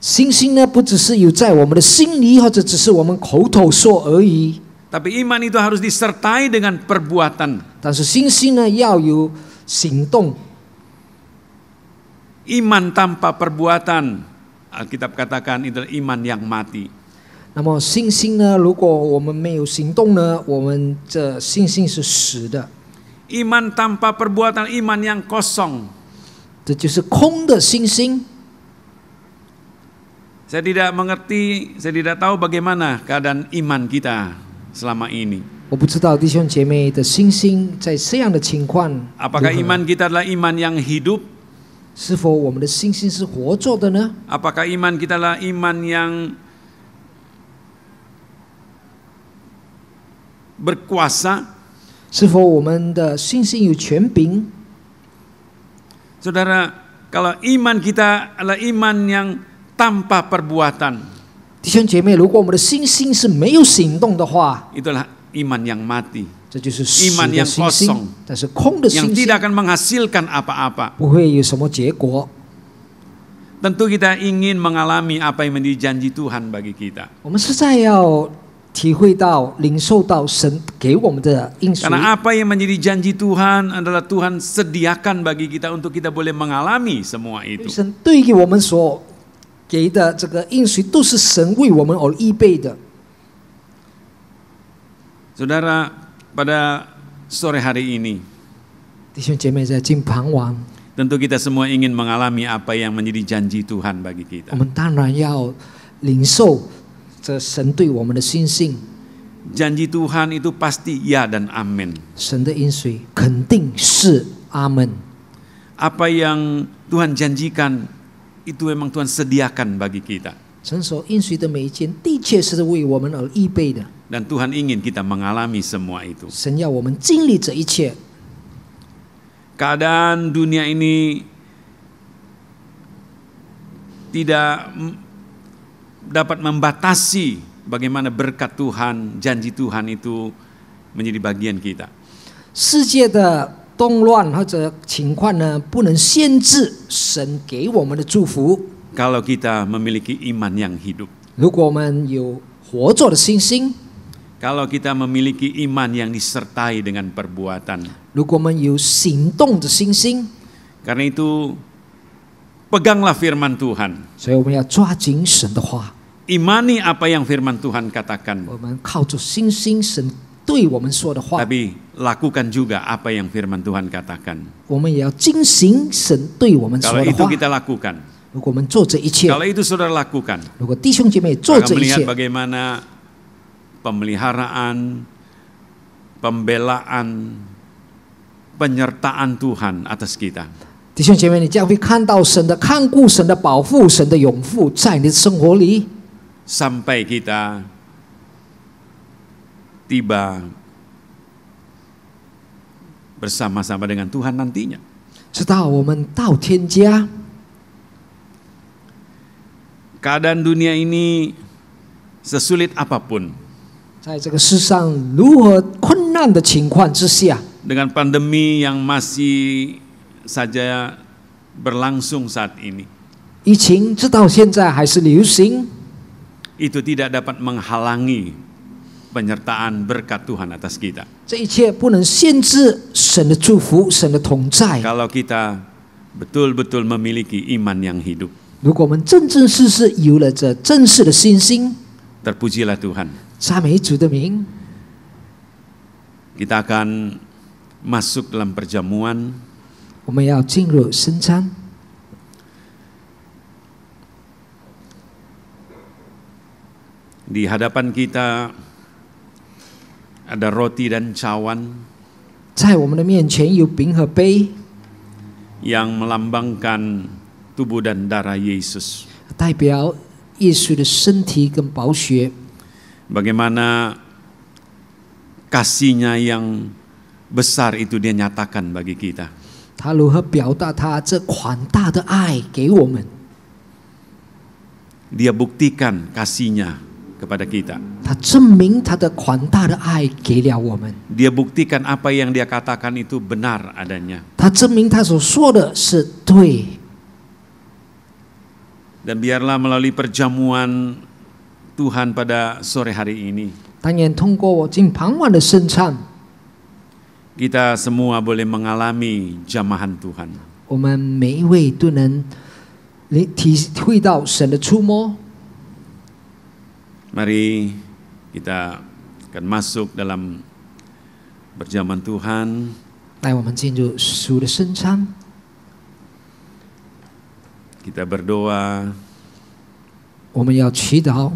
信心呢，不只是有在我们的心里，或者只是我们口头说而已。 Tapi iman itu harus disertai dengan perbuatan. 但是信心呢，要有行动。 Iman tanpa perbuatan, Alkitab katakan itulah iman yang mati. 那么信心呢，如果我们没有行动呢，我们这信心是死的， Iman tanpa perbuatan, iman yang kosong. 这就是空的信心。 Saya tidak mengerti, saya tidak tahu bagaimana keadaan iman kita selama ini. 我不知道弟兄姐妹的信心在这样的情况如何， Apakah iman kita adalah iman yang hidup? 是否我们的信心是活着的呢？ Apakah iman kita adalah iman yang berkuasa? 是否我们的信心有权柄？ Saudara, kalau iman kita adalah iman yang tanpa perbuatan, 弟兄姐妹，如果我们的信心是没有行动的话， itulah iman yang mati, 这就是死 iman 的 yang 信心 kosong， 但是空的 yang 信心 tidak akan menghasilkan apa-apa. 不会有什么结果。 Tentu kita ingin mengalami apa yang menjadi janji Tuhan bagi kita. 我们实在要体会到、领受到神给我们的应许。 Karena apa yang menjadi janji Tuhan adalah Tuhan sediakan bagi kita untuk kita boleh mengalami semua itu. 神对于我们所给的这个应许，都是神为我们而预备的。 Saudara, pada sore hari ini, 弟兄姐妹，在今傍晚， tentu kita semua ingin mengalami apa yang menjadi janji Tuhan bagi 我 kita. 们当然要领受这神对我们的信心。 Janji Tuhan itu pasti ya dan amin. 神的应许肯定是阿门。 Apa yang Tuhan janjikan itu memang Tuhan sediakan bagi kita. 神所应许的每一件，的确是为我们而预备的。 Dan Tuhan ingin kita mengalami semua itu. 神要我们经历这一切。 Keadaan dunia ini tidak dapat membatasi bagaimana berkat Tuhan, janji Tuhan itu menjadi bagian kita. 世界的动乱或者情况呢，不能限制神给我们的祝福。 Kalau kita memiliki iman yang hidup. 如果我们有活着的信心， Kalau kita memiliki iman yang disertai dengan perbuatan. 如果我们有行动的信心， Karena itu peganglah firman Tuhan. 所以我们要抓紧神的话， Imani apa yang firman Tuhan katakan. 我们靠着信心，神对我们说的话， Tapi lakukan juga apa yang firman Tuhan katakan. 我们也要遵行神对我们说 Kalau 的 itu 话。 kita lakukan. 如果我们做这一切， Kalau itu saudara lakukan. 如果弟兄姐妹做 Maka 这一 melihat 切， bagaimana pemeliharaan, pembelaan, penyertaan Tuhan atas kita. 弟兄姐妹，你将会看到神的看顾、神的保护、神的永护在你的生活里， Sampai kita tiba bersama-sama dengan Tuhan nantinya. 直到我们到天家。 Keadaan dunia ini sesulit apapun, 在这个世上如何困难的情况之下， dengan pandemi yang masih saja berlangsung saat ini, 疫情直到现在还是流行， itu tidak dapat menghalangi penyertaan berkat Tuhan atas kita. 这一切不能限制神的祝福、神的同在。 Kalau kita betul-betul memiliki iman yang hidup. 如果我们真真实实有了这真实的信心， Terpujilah Tuhan. 赞美主的名， Kita akan masuk dalam perjamuan. 我们要进入圣餐。 Di hadapan kita ada roti dan cawan 在我们的面前有饼和杯， yang melambangkan tubuh dan darah Yesus. 代表耶稣的身体跟宝血， Bagaimana kasih-Nya yang besar itu Dia nyatakan bagi kita. 他如何表达他这宽大的爱给我们？ Dia buktikan kasih-Nya kepada kita. 他证明他的宽大的爱给了我们， Dia buktikan apa yang Dia katakan itu benar adanya. 他证明他所说的是对。Dan biarlah melalui perjamuan Tuhan pada sore hari ini, 但愿通过我今傍晚的圣餐， kita semua boleh mengalami jamahan Tuhan. 我们每一位都能体会到神的触摸。 Mari kita akan masuk dalam perjamuan Tuhan. 带我们进入主的圣餐， Kita berdoa. 我们要祈祷。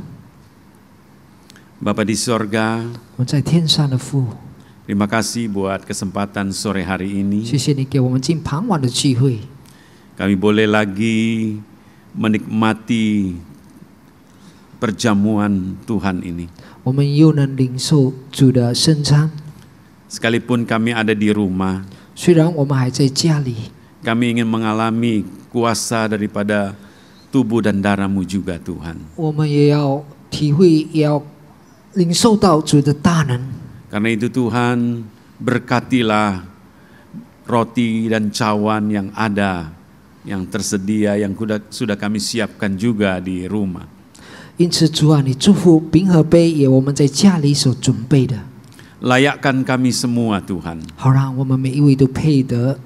Bapa di sorga, 我们在天上的父， terima kasih buat kesempatan sore hari ini. 谢谢你给我们今傍晚的机会， Kami boleh lagi menikmati perjamuan Tuhan ini. 我们又能领受主的圣餐。 Sekalipun kami ada di rumah, 虽然我们还在家里， kami ingin mengalami kuasa daripada tubuh dan darah-Mu juga Tuhan. 我们也要体会，也要领受到主的大能。 Karena itu Tuhan, berkatilah roti dan cawan yang ada, yang tersedia, yang sudah kami siapkan juga di rumah. 因此，主啊，你祝福饼和杯，也我们在家里所准备的， Layakkan kami semua Tuhan, 好让我们每一位都配得，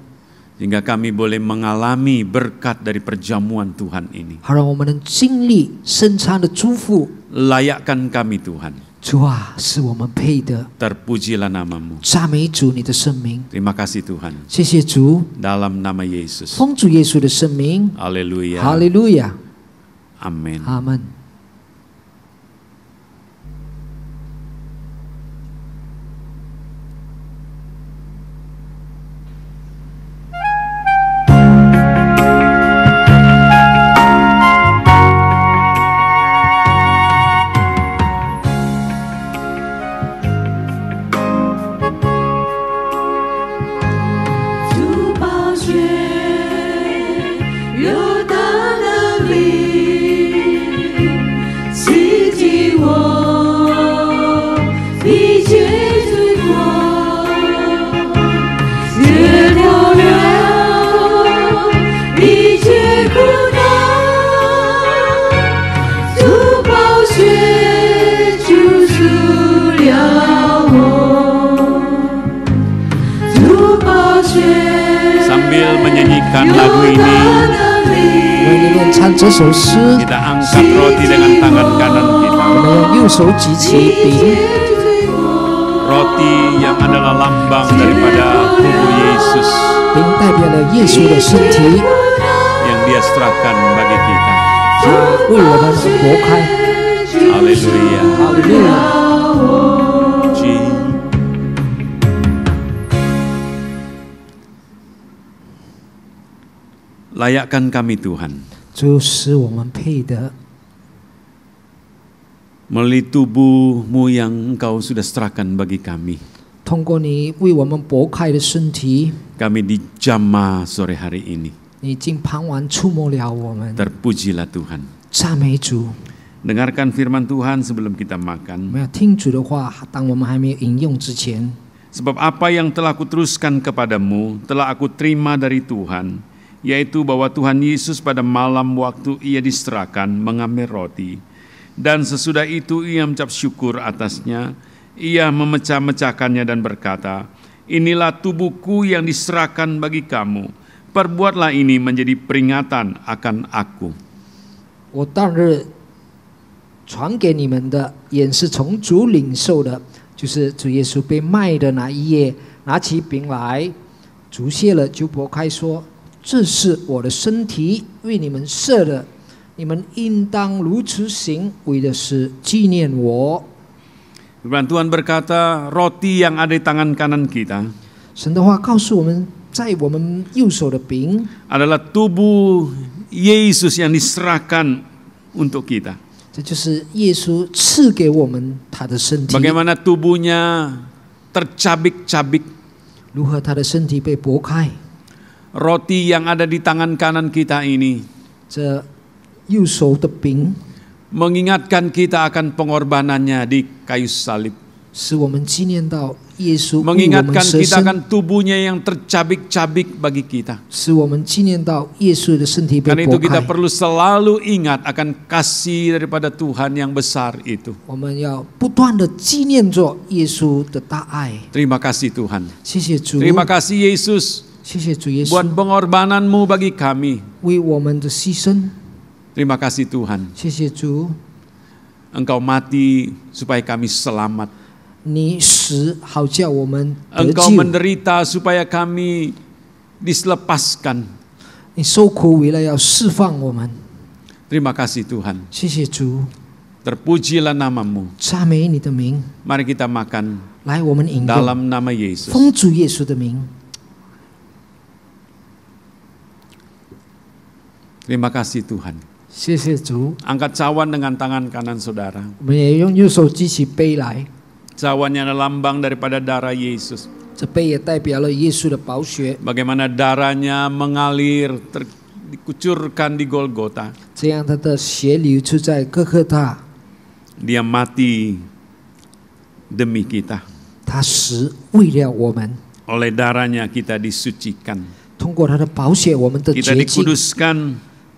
sehingga kami boleh mengalami berkat dari perjamuan Tuhan ini. 好让我们能经历圣餐的祝福。 Layakkan kami Tuhan, 主啊，是我们配得， terpujilah nama-Mu. 赞美主你的圣名。 Terima kasih Tuhan, 谢谢主， dalam nama Yesus. 奉主耶稣的圣名， Haleluya. 哈利路亚， Amin. 阿门。 主宝血有大能力，洗净我一切罪过，解脱了一切苦难。主宝血救赎了我，主宝血。 Sambil menyanyikan lagu ini, 我们里面唱这首诗， kita angkat roti dengan tangan kanan 我 kita. 们用右手举起饼， Roti yang adalah lambang daripada tubuh Yesus 饼代表了耶稣的身体， yang Dia serahkan bagi kita. 他为我们而擘开。 Haleluya. 哈利路亚， Layakkan kami Tuhan, 主使我们配得， melalui tubuh-Mu yang Engkau sudah serahkan bagi kami. 通过你为我们擘开的身体， Kami dijamah sore hari ini. 你今傍晚触摸了我们， Terpujilah Tuhan. 赞美主。 Dengarkan firman Tuhan sebelum kita 我 makan. 们要听主的话，当我们还没有饮用之前， Sebab apa yang telah kuteruskan kepadamu telah aku terima dari Tuhan, yaitu bahwa Tuhan Yesus pada malam waktu Ia diserahkan mengambil roti, dan sesudah itu Ia mengucap syukur atasnya, Ia memecah-mecahkannya dan berkata, inilah tubuhku yang diserahkan bagi kamu, perbuatlah ini menjadi peringatan akan aku. 我当日传给你们的，也是从主领受的，就是主耶稣被卖的那一夜，拿起饼来，主谢了，就擘开说：“这是我的身体，为你们设的，你们应当如此行，为的是纪念我。” Firman Tuhan berkata, roti yang ada di tangan kanan kita 神的话告诉我们，在我们右手的饼 adalah tubuh Yesus yang diserahkan untuk kita. 这就是耶稣赐给我们他的身体。 Bagaimana tubuhnya tercabik-cabik, 如何他的身体被擘开？ roti yang ada di tangan kanan kita ini 这右手的饼 mengingatkan kita akan pengorbanannya di kayu salib. 使我们纪念到耶稣为我们 mengingatkan 舍 kita 身， akan tubuhnya yang tercabik-cabik bagi kita. 使我们纪念到耶稣的身体被 Karena itu 剥 kita 开。 perlu selalu ingat akan kasih daripada Tuhan yang besar itu. 我们要不断的纪念着耶稣的大爱。 Terima kasih Tuhan. 谢谢主， Terima kasih Yesus 谢谢主耶稣 buat pengorbananmu bagi kami. 为我们的牺牲。 Terima kasih Tuhan. 谢谢主， Engkau mati supaya kami selamat. 你死好叫我们得 Engkau 救， menderita supaya kami dilepaskan. 你受苦为了要释放我们。 Terima kasih Tuhan. 谢谢主， Terpujilah namamu. 赞美你的名。 Mari kita makan 来，我们饮用， dalam nama Yesus. 奉主耶稣的名。 Terima kasih Tuhan. 谢谢主， Angkat cawan dengan tangan kanan saudara. 我们也用右手举起杯来， Cawannya adalah lambang daripada darah Yesus. 这杯也代表了耶稣的宝血， Bagaimana darahnya mengalir, dikucurkan di Golgota. 这样他的血流出在哥哥大， Dia mati demi kita. 他死为了我们， Oleh darahnya kita disucikan. 通过他的宝血，我们的 Kita 洁净， dikuduskan,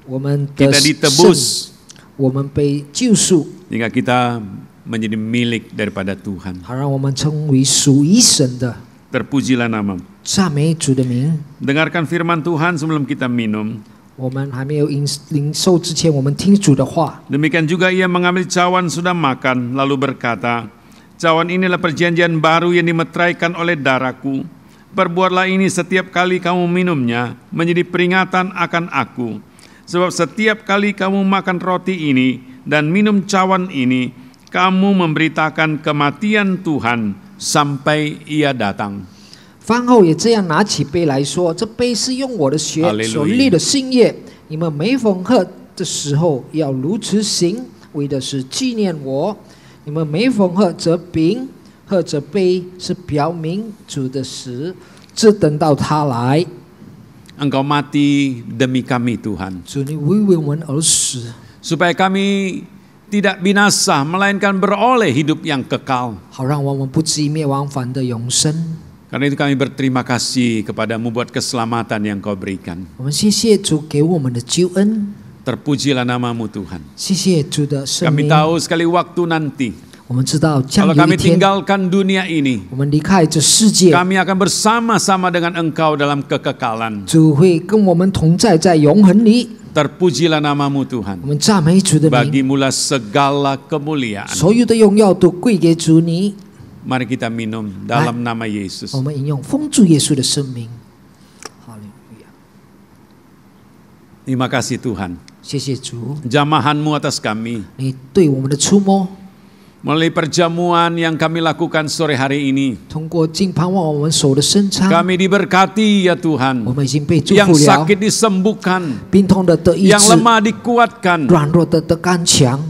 我们的 kita 圣， ditebus. 我们被救赎， Hingga kita menjadi milik daripada Tuhan. 好让我们成为属于神的。 Terpujilah namamu. 赞美主的名。 Dengarkan firman Tuhan sebelum kita minum. 我们还没有领受之前，我们听主的话。 Demikian juga ia mengambil cawan sudah makan, lalu berkata, cawan inilah perjanjian baru yang dimeteraikan oleh darahku. Perbuatlah ini setiap kali kamu minumnya, menjadi peringatan akan aku. Sebab setiap kali kamu makan roti ini dan minum cawan ini, kamu memberitakan kematian Tuhan sampai ia datang. 饭后也这样拿起杯来说：“这杯是用我的血 Hallelujah 所立的新约，你们每逢喝的时候要如此行，为的是纪念我。你们每逢喝这饼、喝这杯，是表明主的死，直等到他来。 Engkau mati demi kami Tuhan. 主，你为我们而死， Supaya kami tidak binasa, melainkan beroleh hidup yang kekal. 好让我们不至于灭亡，反得永生。 Karena itu kami berterima kasih kepadamu buat keselamatan yang kau berikan. 我们谢谢主给我们的救恩， Terpujilah namamu Tuhan. 谢谢主的生 Kami 命。 tahu sekali waktu nanti, 我们知道将 kalau 有一 kami 天， tinggalkan dunia ini, 我们离开这世界， kami akan bersama-sama dengan Engkau dalam kekekalan. 主会跟我们同在，在永恒里。 Terpujilah namamu 我 Tuhan. 们赞美主的名， Bagimulah segala kemuliaan. 所有的荣耀都归给主你。 Mari kita minum dalam nama Yesus. 我们引用奉主耶稣的生命。哈利路亚！ Terima kasih Tuhan. 谢谢主， Jamahanmu atas kami. 你对我们的触摸， Melalui perjamuan yang kami lakukan sore hari ini, 通过敬盼望我们手的伸长， kami diberkati ya 我 Tuhan. 们已经被祝 Yang 福了， sakit disembuhkan, 病痛的得医 yang 治， lemah dikuatkan. 软弱的得刚强。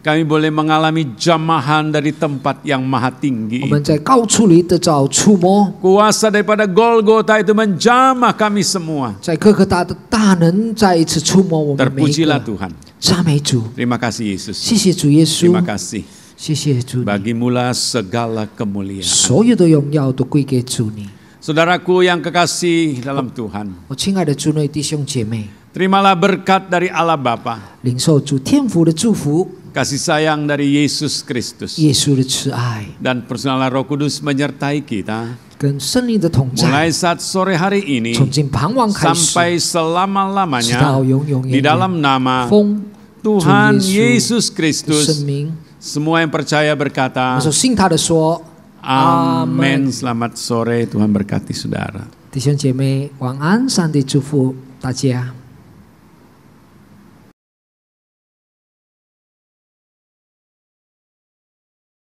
Kami boleh mengalami jamahan dari tempat yang maha 我 tinggi. 们在高处里得着触摸， Kuasa daripada Golgota itu menjamah kami semua. 在哥哥大的大能再一次触摸我们每一 Terpujilah 个。 Tuhan. 赞美主， Terima kasih Yesus. 谢谢主耶稣 Terima，kasih. 谢谢主你， Bagimulah segala kemuliaan. 所有的荣耀都归给主你。 Saudaraku yang kekasih dalam Tuhan, 我亲爱的主内弟兄姐妹， terimalah berkat dari Allah Bapa, 领受主天父的祝福， kasih sayang dari Yesus Kristus, 耶稣的慈爱 dan personal Roh Kudus menyertai kita 跟圣灵的同 mulai 在， saat sore hari ini 从今盼望开始， sampai 直 selama-lamanya 到永永 di 远 dalam 远。 nama 奉 Tuhan 主耶稣 Yesus 的 Kristus. 生命， Semua yang percaya 我 berkata 所信他的说， Amin. Selamat sore, Tuhan berkati saudara. 弟兄姐妹晚安，上帝祝福大家。